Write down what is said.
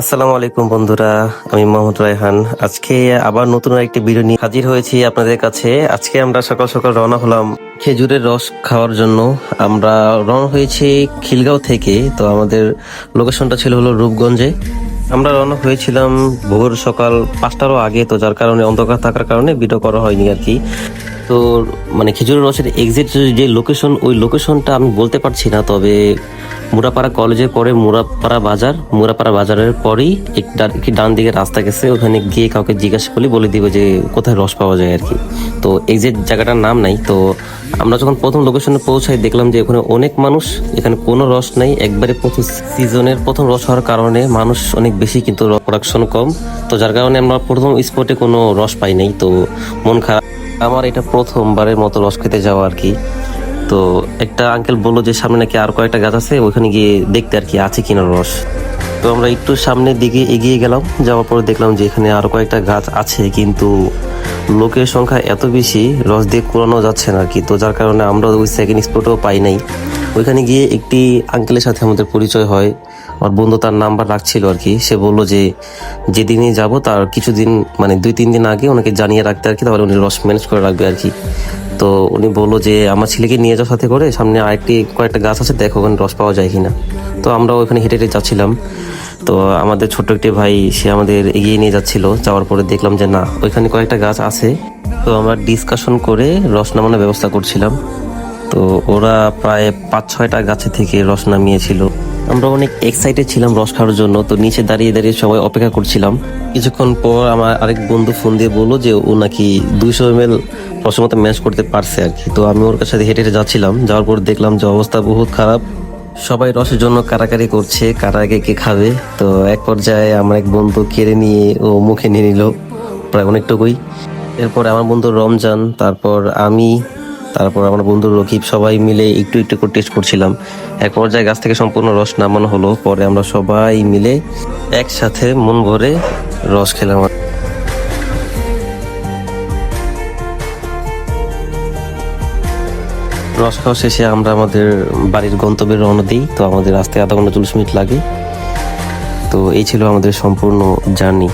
আসসালামু আলাইকুম বন্ধুরা, আমি মোহাম্মদ রায়হান। আজকে আবার নতুন একটি ভিডিও নিয়ে হাজির হয়েছি আপনাদের কাছে। আজকে আমরা সকাল সকাল রওনা হলাম খেজুরের রস খাওয়ার জন্য। আমরা রওনা হয়েছি খিলগাঁও থেকে। তো আমাদের লোকেশনটা ছিল হলো রূপগঞ্জে। আমরা রওনা হয়েছিলাম ভোর সকাল 5টারও আগে, তো যার কারণে অন্ধকার থাকার কারণে ভিডিও করা হয়নি আর কি। তো খেজুরের রসের এক্সাক্ট যে লোকেশন, ওই লোকেশনটা আমি বলতে পারছি না, তবে মুরাপাড়া কলেজের পরে মুরাপাড়া বাজারের পরেই একটি ডান দিকে রাস্তা গেছে, ওখানে গিয়ে কাউকে জিজ্ঞাসা করলে বলে দিবে যে কোথায় রস পাওয়া যায় আর কি। তো এক্সাক্ট জায়গাটার নাম নাই। তো আমরা যখন প্রথম লোকেশনে পৌঁছাই দেখলাম যে ওখানে অনেক মানুষ, এখানে কোনো রস নাই। একবারে প্রথম সিজনের প্রথম রস হওয়ার কারণে মানুষ অনেক বেশি, কিন্তু প্রোডাকশন কম। তো যার কারণে আমরা প্রথম স্পটে কোনো রস পাই নাই। তো মন খারাপ। আমার এটা প্রথমবারের মতো রস খেতে যাওয়া আর কি। তো একটা আঙ্কেল বললো যে সামনে নাকি আর কয়েকটা গাছ আছে, ওইখানে গিয়ে দেখতে আর কি আছে কিনা রস। তো আমরা একটু সামনের দিকে এগিয়ে গেলাম, যাওয়ার পরে দেখলাম যে এখানে আরো কয়েকটা গাছ আছে, কিন্তু লোকের সংখ্যা এত বেশি, রস দিয়ে কুড়ানো যাচ্ছে না আর কি। তো যার কারণে আমরা ওই সেকেন্ড স্পটও পাই নাই। ওইখানে গিয়ে একটি আঙ্কেলের সাথে আমাদের পরিচয় হয়। আমার বন্ধু তার নাম্বার রাখছিল আর কি। সে বললো যে যেদিনই যাব তার কিছুদিন, 2-3 দিন আগে ওনাকে জানিয়ে রাখতে আর কি, তাহলে উনি রস ম্যানেজ করে রাখবে আর কি। তো উনি বললো যে আমার ছেলেকে নিয়ে যাও সাথে করে, সামনে কয়েকটা গাছ আছে, দেখো ওখানে রস পাওয়া যায় কিনা। তো আমরা ওখানে হেঁটে হেঁটে যাচ্ছিলাম। তো আমাদের ছোট্ট একটি ভাই, সে আমাদের এগিয়ে নিয়ে যাচ্ছিল। যাওয়ার পরে দেখলাম যে না, ওইখানে কয়েকটা গাছ আছে। তো আমরা ডিসকাশন করে রস নামানোর ব্যবস্থা করছিলাম। তো ওরা প্রায় 5-6টা গাছে থেকে রস নামিয়েছিল। আমরা অনেক এক্সাইটেড ছিলাম রস খাওয়ার জন্য। তো নিচে দাঁড়িয়ে দাঁড়িয়ে সবাই অপেক্ষা করছিলাম। কিছুক্ষণ পর আমার আরেক বন্ধু ফোন দিয়ে বললো যে ও নাকি 200 ml রসের মতো ম্যাচ করতে পারছে আর কি। তো আমি ওর কাছে হেঁটে হেঁটে যাচ্ছিলাম। যাওয়ার পর দেখলাম যে অবস্থা বহুত খারাপ। সবাই রসের জন্য কারাকারি করছে, কারা আগে কে খাবে। তো এক পর্যায়ে আমার এক বন্ধু কেড়ে নিয়ে ও মুখে নিয়ে নিল প্রায় অনেকটুকুই। এরপর আমার বন্ধু রমজান, তারপর আমি, তারপর আমার বন্ধু রকিব, সবাই মিলে একটু একটু করে টেস্ট করছিলাম। এক পর্যায়ে গাছ থেকে সম্পূর্ণ রস নামানো হলো। পরে আমরা সবাই মিলে একসাথে মন ভরে রস খেলাম। রস খাওয়া শেষে আমরা আমাদের বাড়ির গন্তব্যে রওনা দিই। তো আমাদের রাস্তায় আধা ঘন্টা 40 মিনিট লাগে। তো এই ছিল আমাদের সম্পূর্ণ জার্নি।